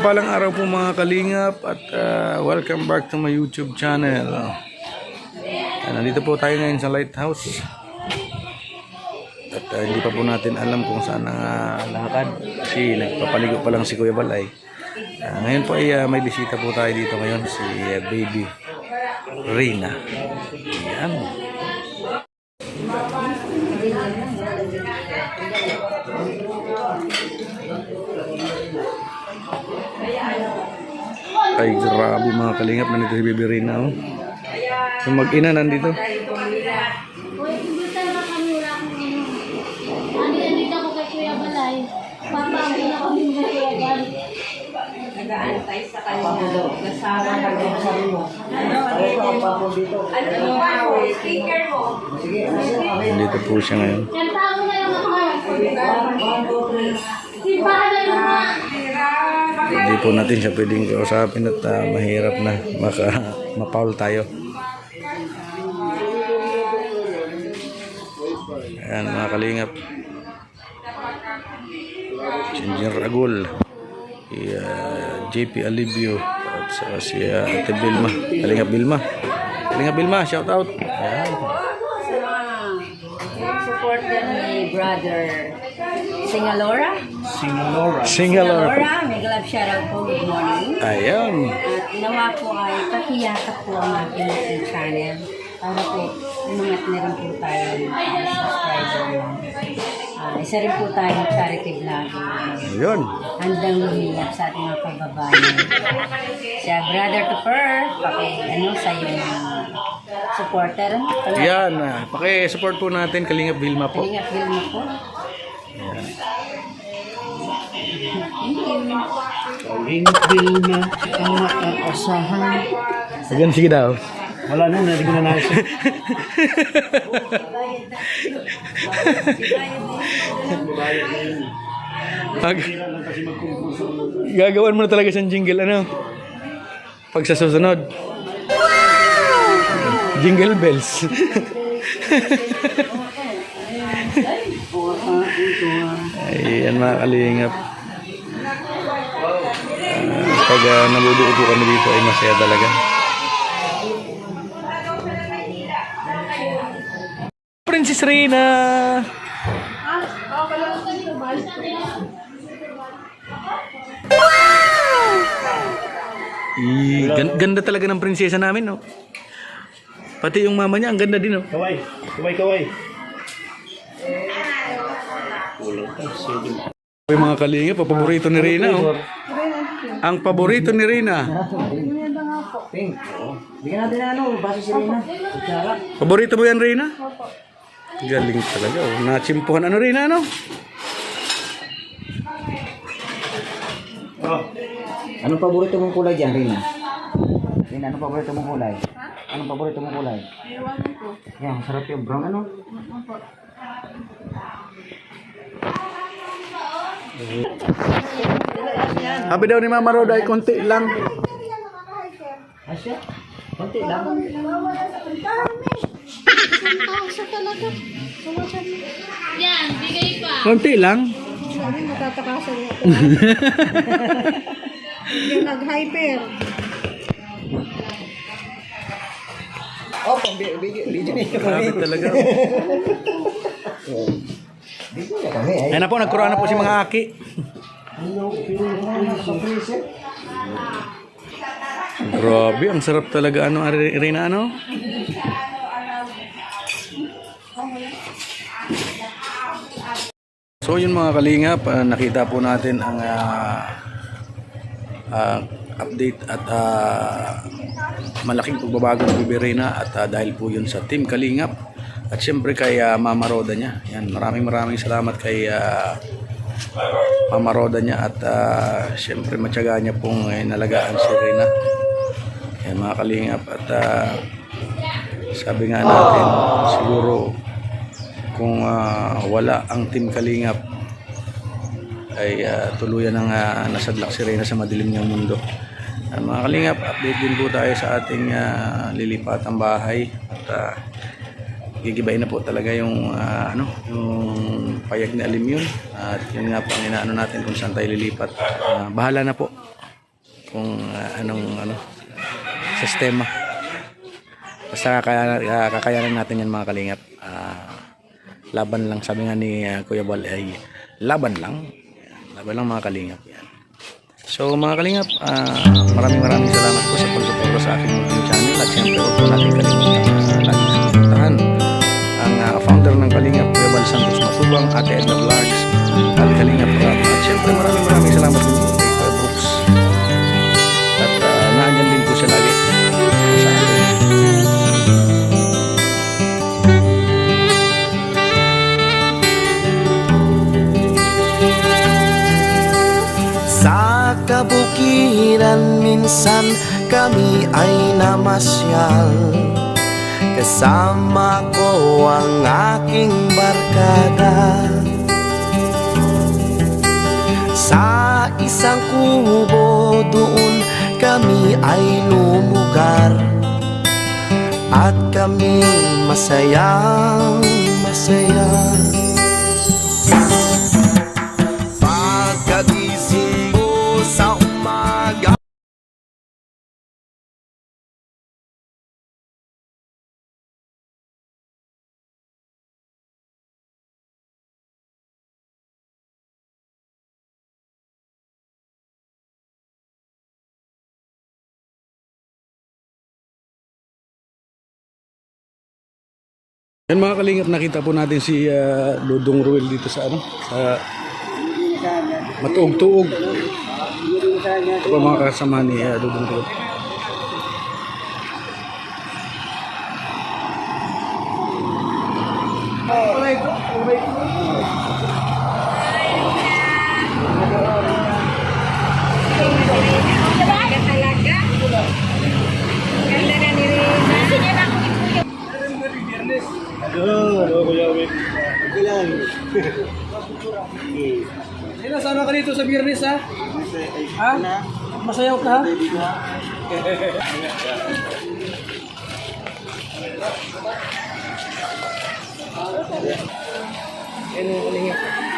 Mapagpalang araw po mga kalingap at welcome back to my YouTube channel. Nandito po tayo ngayon sa lighthouse. At hindi pa po natin alam kung saan ang lakad kasi nagpapaligo pa lang si Kuya Balay. Ngayon po ay may bisita po tayo dito ngayon, si Baby Reyna. Yan. Ay grabe mga kalingap, nandito si Baby Reyna. Oh. Yung mag-ina nandito. Nandito ako kay Kuya Balay. Papagin ako din kay Kuya Balay. Nag-aantay sa kanya. Kasama ka din sa mo. Ano mo? Speaker mo. Nandito po siya ngayon. Kanta mo na lang ako. Simbahan na yung mga. Hindi po natin siya pwedeng kausapin at mahirap na mapaul tayo. Ayan mga kalingap. Ginger Agul, JP Alibio at saka si Ate Vilma. Kalingap Vilma. Kalingap Vilma, shout out. Ayan. Support yan ni brother Singalora. Singalora. May glove shoutout po. Good morning. Ayan. At nawa po ay pakiyakap po ang aking YouTube channel para po umangat na rin po tayo ng subscriber. Isa rin po tayo ng charity vlog. Ayun. Handang lumilap sa ating mga kababayan. Siya, Brother Tupper, sa'yo ng supporter. Yan. Paki-support po natin Kalingap Vilma po. Kalingap Vilma po. Ayan. Kalingap Vilma, ang makakasahan. Ayan, sige daw. Wala na, hindi ko na nais. Gagawan mo na talaga siyang jingle, ano? Pag sa susunod. Jingle bells. Ayan mga kalingap. Pag nabubuo po kami dito ay masaya talaga. Princess Reyna. Ganda talaga ng prinsesa namin, no? Pati yung mama niya, ang ganda din, no? Kaway, kaway. Ay, mga kalingap, paborito ni Reyna, oh. Ang paborito ni Reyna. Pink. Bigyan natin na base si Reyna. Kutsara. Paborito mo yan, Reyna? Galing talaga, oh. Nachimpuhan, ano, Reyna, ano? Oh. Anong paborito mong kulay dyan, Rina? Rina, anong paborito mong kulay? Anong paborito mong kulay? Ewan ko. Yan, sarap yung brown, ano? Sabi daw ni Mama Roda ay konti lang. Asya? Konti lang. Yan, bigay pa. Konti lang. Sabi, matatakasan mo ako. Yung nag-hyper. Oh, video niyo kami. Grabe talaga. Video niyo kami. Ayan na po, nagkuruan na po si mga aki. Grabe, ang sarap talaga, ano, Reyna, ano? So yun mga kalingap, nakita po natin ang update at malaking pagbabago ng Baby Reyna at dahil po yun sa Team Kalingap at syempre kay Mama Roda niya. Yan, maraming salamat kay Mama Roda niya at syempre matyaga niya pong nalagaan si Reyna. Yan mga kalingap at sabi nga natin siguro kung wala ang Team Kalingap ay tuluyan ng nasadlak si Reyna sa madilim niyang mundo. Mga kalingap, update din po tayo sa ating lilipatang bahay at gigibayin na po talaga yung yung payag ni Alim yun at yun nga po ang inaano natin kung saan tayo lilipat. Bahala na po. kung anong sistema. Basta kakayanin natin yan mga kalingap. Laban lang, sabi nga ni Kuya Bal ay laban lang mga kalingap yan. So mga kalingap, maraming salamat po sa pagsuporta sa aking YouTube channel, at syempre huwag po natin kalimutan lagi suportahan ang founder ng Kalingap, Kuya Bal Santos Matubang, Ate Edna Vlogs, Kalingap Rap, at syempre maraming salamat din po kay Kuya Brooks, at naandyan din po siya lagi sa atin. Sa kabukiran minsan kami ay namasyal, kasama ko ang aking barkada. Sa isang kubo doon kami ay lumugar, at kami masayang masaya. Pagkagising mo sa umaga, Yan mga kalingap, nakita po natin si Dudong Ruel dito sa sa Matuog-tuog. Ito po mga kasama ni Dudong Ruel. Sana ka dito sa Biyernes, ha? Ha? Masayaw ka, ha?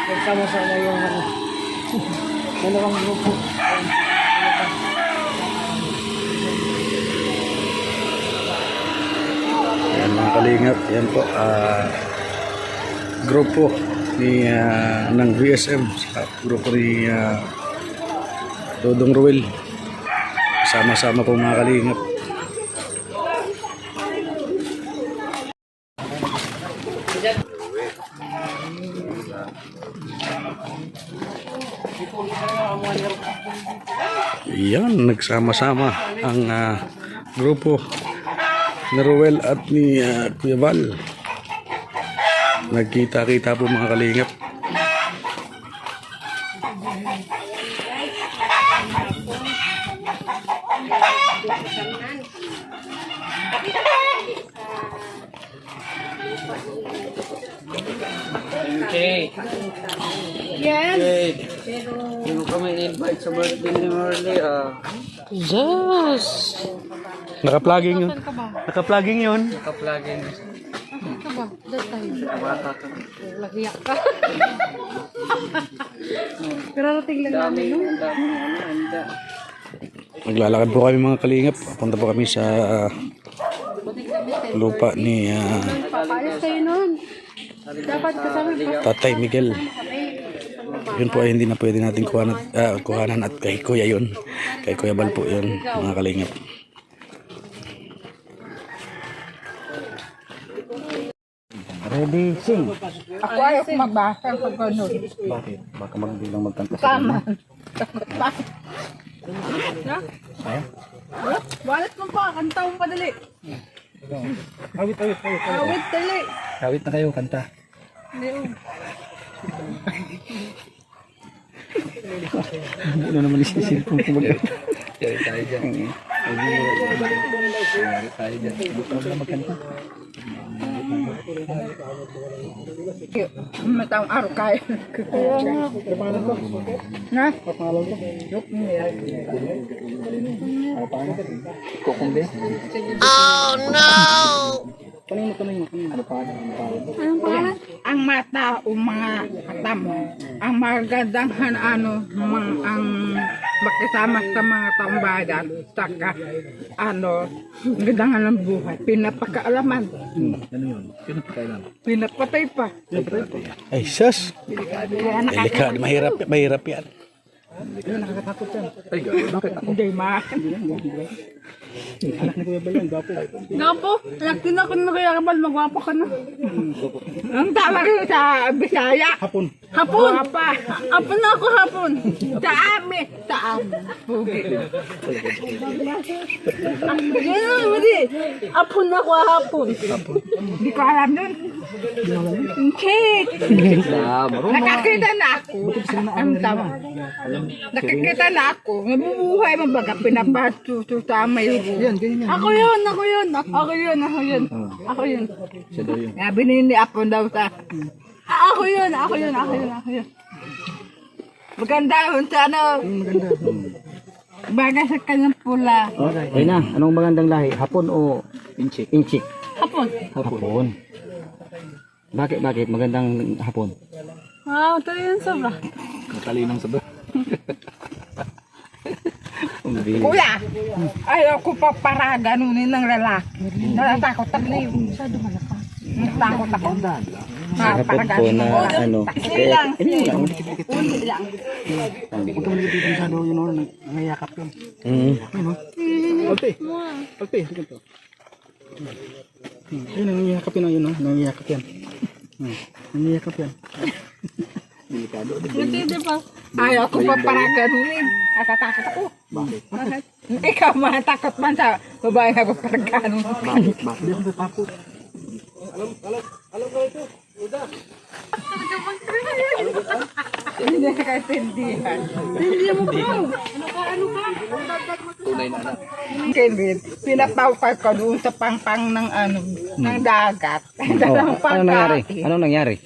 Nagsama-sama yung dalawang grupo. Yan mga kalingap, yan po grupo ni ng VSM, sa grupo ni Dudong Ruel. Sama-sama po mga kalingap. Yan, nagsama-sama ang grupo ni Ruel at ni Kuya Val. Nagkita-kita po mga kalingap. Okay. Yes. Okay. Hindi mo kami invite sa birthday ni Marley, Yes. Naka-plugging yun. Naka-plugging yun. Naka-plugin. Ito ba? Doon tayo. Bata ka. Lahiyak ka. Kararating lang namin, no? Maglalakad po kami mga kalingap. Papunta po kami sa lupa ni Papayos kayo nun. Dapat kasama Tatay Miguel. Yun po ay hindi na pwede natin kuhanan at kay Kuya yun. Kay Kuya Bal po yun mga kalingap. Ready, sing. Ako ayaw magbasa pag ganun. Bakit? Baka magbilang magkanta sa Tama. inyo. Walat mo pa, kanta mo pa dali. Awit. Awit dali. Awit na kayo, kanta. Hindi oh. Ano naman isisilpong kumag- Kaya tayo dyan. Kaya tayo dyan. Gusto mo na magkanta? Matang araw kayo. Na? Kukumbe? oh no! Ano pa? Anong pangalan? Ang mata o mga katam. Ang magandang ang makisama sa mga tambayan. Saka, magandang ng buhay. Pinapakaalaman. Pinapatay pa. Ay, sus. Delikado. Mahirap yan. Hindi ma. Gapo, anak din ako na kaya kapal magwapo ka na. Ang tawag rin sa Bisaya. Hapon. Hapon ako hapon. Sa amin. Pugi. Yan hindi. Hapon ako hapon. Hindi ko alam nun. Check. Nakakita na ako. Ang tama. Nakikita na ako. Nabubuhay mabaga. Pinapatuto sa may Ako yun. Binini apon daw sa. Ako yun. Maganda yun sa Baga sa kanyang pula. Rina, anong magandang lahi? Hapon o inchik? Inchik. Hapon. Bakit? Magandang hapon. Wow, ito yun sobra. Matalinong sabay. Kuya, ayaw ko pa para ganunin ng lalaki. Natatakot ako na yun. Natatakot ako. Hapon po na Hindi lang. Hindi pa. Ayaw ko pa para ganunin. Natatakot ako. Bakit? Ikaw matakot man sa babae na para ganunin. Bakit? Hindi ka kaintindihan. Hindi mo bro. Ano ka? Tunay na anak. Kevin, pinapawpag ko doon sa pangpang ng ng dagat. Anong nangyari?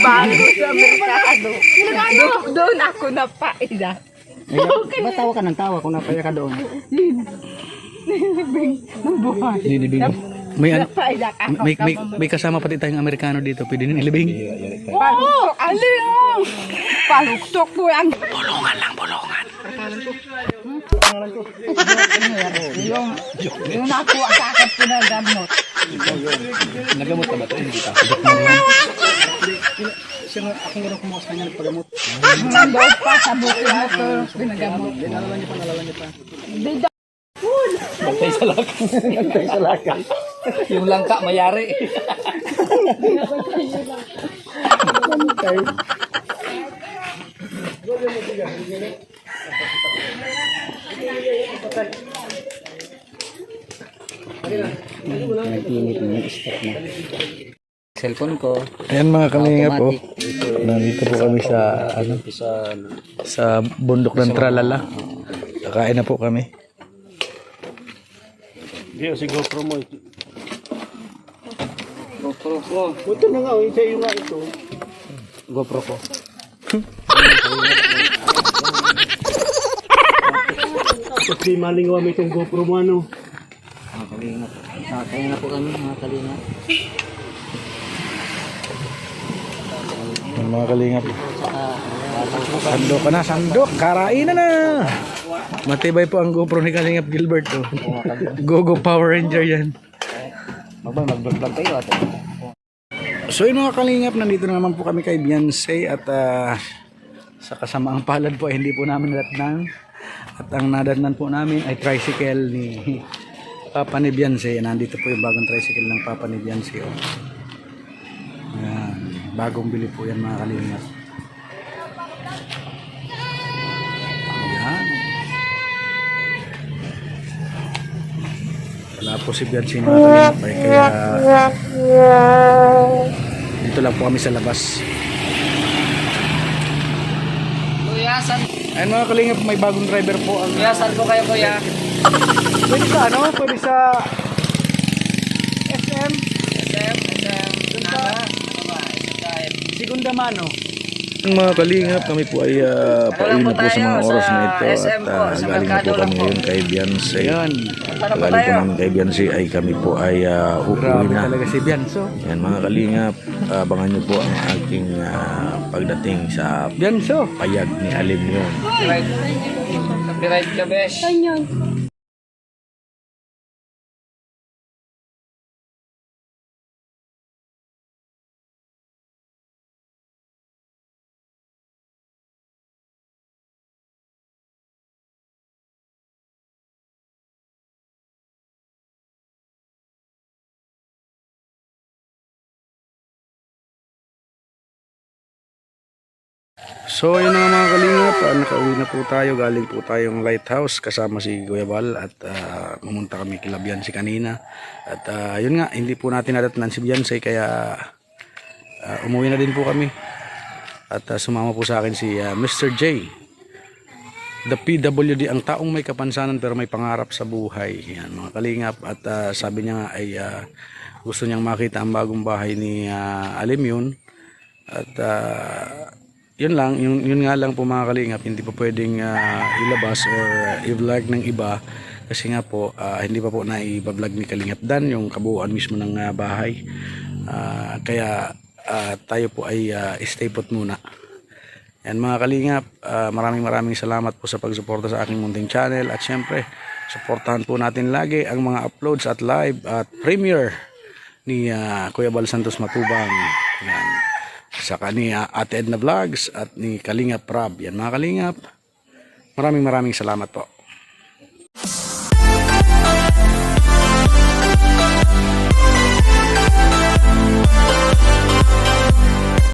Bago sa merkado. Doon ako napaida. Ba't tawa ka ng tawa kung napaya ka doon? Ng buhay. Napaida ka. May kasama pati tayong Amerikano dito. Pwede nyo ilibing. Oo, alin mo. Paluktok ko yan. Yung nakuha sa akin pinagamot. Nagamot ka ba ito? Hindi ka. Nandoon pa sa bukid mo ito pinagamot. Bantay sa lakang. Yung langka mayari. Nag-init na yung stock na. Cellphone ko. Ayan mga kalingap po. Nandito po kami sa bundok ng Tralala. Kakain na po kami. Si GoPro mo. GoPro ko. Ito na nga, sa'yo nga ito. GoPro ko. Kasi malingwa mo itong GoPro mo ano. Mga kalingap. Kaya na po kami mga kalingap. Ayan mga kalingap. Sandok ka na, sandok. Karain na. Matibay po ang GoPro ni Kalingap Gilbert. Oh. Go Power Ranger yan. Mag-vlog kayo ato. So yun mga kalingap, nandito na naman po kami kay Beyonce at sa kasamaang palad po ay hindi po namin nadatnan. At ang nadatnan po namin ay tricycle ni Papa ni Beyonce. Nandito po yung bagong tricycle ng Papa ni Beyonce. Oh. Ayan, bagong bili po yan mga kalingap. Ayan. Wala po si Beyonce mga kalingap ay kaya dito lang po kami sa labas. Kuya, Ayun mga kalingap, may bagong driver po ang saan po kayo kuya? pwede sa pwede sa SM SM. Segunda Mano. Mga kalingap, kami po ay pauwi na po sa mga oras na ito at galing na po kami ngayon kay Beyonce. Galing po namin kay Beyonce ay kami po ay uuwi na. Talaga si Bianso. Yan mga kalingap, abangan nyo po ang aking pagdating sa Bianso. payag ni Alim yun. Copyright ka, besh. So yun na nga mga kalingap, nakauwi na po tayo, galing po tayong lighthouse kasama si Kuya Bal at pumunta kami kila Beyonce kanina. At yun nga, hindi po natin nadatnan si Beyonce kaya umuwi na din po kami. At sumama po sa akin si Mr. J, the PWD, ang taong may kapansanan pero may pangarap sa buhay. Yan mga kalingap, at sabi niya nga ay gusto niyang makita ang bagong bahay ni Alim yun. At yun lang, yun nga lang po mga kalingap, hindi pa pwedeng ilabas or i-vlog ng iba kasi nga po hindi pa po na-i-vlog ni Kalingap Dan yung kabuuan mismo ng bahay. Kaya tayo po ay stay put muna. Yan mga kalingap, maraming salamat po sa pagsuporta sa aking munting channel at syempre suportahan po natin lagi ang mga uploads at live at premiere ni Kuya Bal Santos Matubang. Yan. Saka ni Ate Edna Vlogs at ni Kalingap Rob. Yan mga kalingap, maraming salamat po.